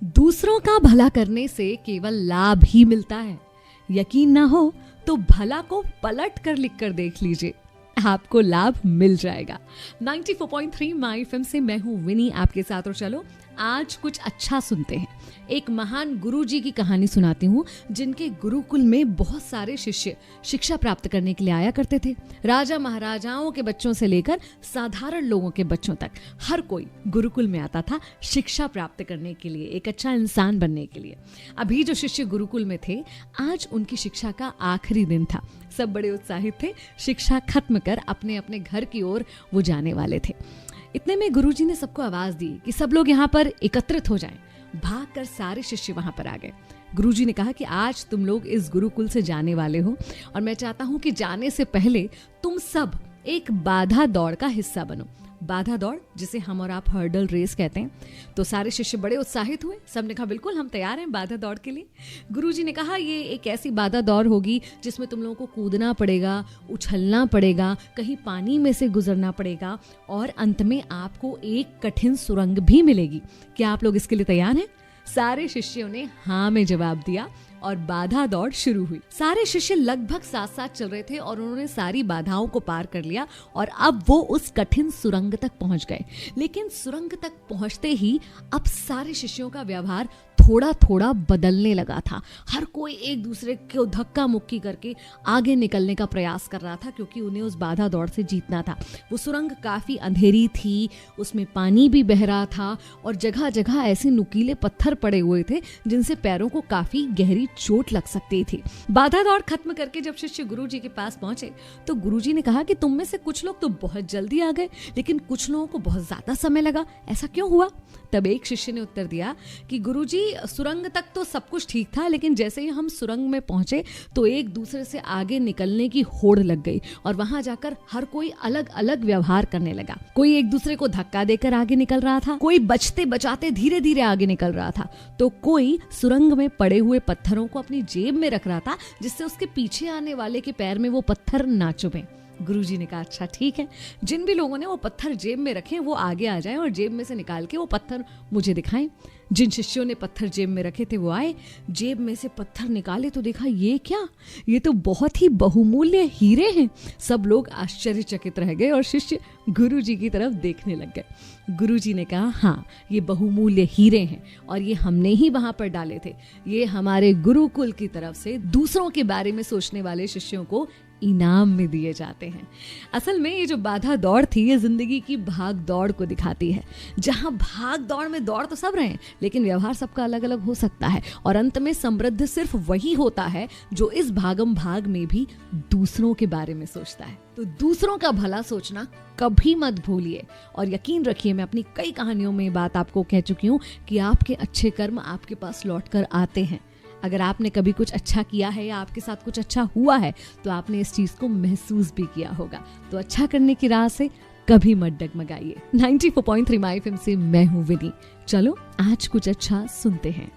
दूसरों का भला करने से केवल लाभ ही मिलता है। यकीन ना हो तो भला को पलट कर लिख कर देख लीजिए, आपको लाभ मिल जाएगा। 94.3 माय एफएम से मैं हूं विनी आपके साथ, और चलो आज कुछ अच्छा सुनते हैं। एक महान गुरुजी की कहानी सुनाती हूँ, जिनके गुरुकुल में बहुत सारे शिष्य शिक्षा प्राप्त करने के लिए आया करते थे। राजा महाराजाओं के बच्चों से लेकर साधारण लोगों के बच्चों तक हर कोई गुरुकुल में आता था शिक्षा प्राप्त करने के लिए, एक अच्छा इंसान बनने के लिए। अभी जो शिष्य गुरुकुल में थे, आज उनकी शिक्षा का आखिरी दिन था। सब बड़े उत्साहित थे, शिक्षा खत्म कर अपने अपने घर की ओर वो जाने वाले थे। इतने में गुरुजी ने सबको आवाज दी कि सब लोग यहाँ पर एकत्रित हो जाएं। भागकर सारे शिष्य वहां पर आ गए। गुरुजी ने कहा कि आज तुम लोग इस गुरुकुल से जाने वाले हो, और मैं चाहता हूं कि जाने से पहले तुम सब एक बाधा दौड़ का हिस्सा बनो। बाधा दौड़, जिसे हम और आप हर्डल रेस कहते हैं। तो सारे शिष्य बड़े उत्साहित हुए, सबने कहा बिल्कुल हम तैयार हैं बाधा दौड़ के लिए। गुरुजी ने कहा ये एक ऐसी बाधा दौड़ होगी जिसमें तुम लोगों को कूदना पड़ेगा, उछलना पड़ेगा, कहीं पानी में से गुजरना पड़ेगा, और अंत में आपको एक कठिन सुरंग भी मिलेगी। क्या आप लोग इसके लिए तैयार हैं? सारे शिष्यों ने हाँ में जवाब दिया और बाधा दौड़ शुरू हुई। सारे शिष्य लगभग साथ साथ चल रहे थे और उन्होंने सारी बाधाओं को पार कर लिया, और अब वो उस कठिन सुरंग तक पहुंच गए। लेकिन सुरंग तक पहुंचते ही अब सारे शिष्यों का व्यवहार थोड़ा थोड़ा बदलने लगा था। हर कोई एक दूसरे को धक्का मुक्की करके आगे निकलने का प्रयास कर रहा था, क्योंकि उन्हें उस बाधा दौड़ से जीतना था। वो सुरंग काफी अंधेरी थी, उसमें पानी भी बह रहा था, और जगह जगह ऐसे नुकीले पत्थर पड़े हुए थे जिनसे पैरों को काफी गहरी चोट लग सकती थी। बाधा दौड़ खत्म करके जब शिष्य गुरुजी के पास पहुंचे तो गुरुजी ने कहा कि तुम में से कुछ लोग तो बहुत जल्दी आ गए, लेकिन कुछ लोगों को बहुत ज्यादा समय लगा, ऐसा क्यों हुआ? तब एक शिष्य ने उत्तर दिया कि गुरुजी, सुरंग तक तो सब कुछ ठीक था, लेकिन जैसे ही हम सुरंग में पहुंचे तो एक दूसरे से आगे निकलने की होड़ लग गई, और वहां जाकर हर कोई अलग अलग व्यवहार करने लगा। कोई एक दूसरे को धक्का देकर आगे निकल रहा था, कोई बचते बचाते धीरे धीरे आगे निकल रहा था, तो कोई सुरंग में पड़े हुए पत्थरों को अपनी जेब में रख रहा था, जिससे उसके पीछे आने वाले के पैर में वो पत्थर ना चुभे। गुरुजी ने कहा अच्छा ठीक है, जिन भी लोगों ने वो पत्थर जेब में रखे वो आगे आ जाएं और जेब में से निकाल के वो पत्थर मुझे दिखाएं। जिन शिष्यों ने पत्थर जेब में रखे थे वो आए, जेब में से पत्थर निकाले तो देखा ये क्या, ये तो बहुत ही बहुमूल्य हीरे हैं। सब लोग आश्चर्यचकित रह गए और शिष्य गुरुजी की तरफ देखने लग गए। गुरुजी ने कहा हाँ, ये बहुमूल्य हीरे हैं, और ये हमने ही वहां पर डाले थे। ये हमारे गुरुकुल की तरफ से दूसरों के बारे में सोचने वाले शिष्यों को इनाम में दिए जाते हैं। असल में ये जो बाधा दौड़ थी, ये जिंदगी की भाग दौड़ को दिखाती है, जहां भाग दौड़ में दौड़ तो सब रहे हैं, लेकिन व्यवहार सबका अलग अलग हो सकता है, और अंत में समृद्ध सिर्फ वही होता है जो इस भागम भाग में भी दूसरों के बारे में सोचता है। तो दूसरों का भला सोचना कभी मत भूलिए, और यकीन रखिए मैं अपनी कई कहानियों में बात आपको कह चुकी हूँ कि आपके अच्छे कर्म आपके पास लौट कर आते हैं। अगर आपने कभी कुछ अच्छा किया है या आपके साथ कुछ अच्छा हुआ है तो आपने इस चीज को महसूस भी किया होगा। तो अच्छा करने की राह से कभी मत डगमगाइए। 94.3 माय एफएम से मैं हूँ विनी। चलो आज कुछ अच्छा सुनते हैं।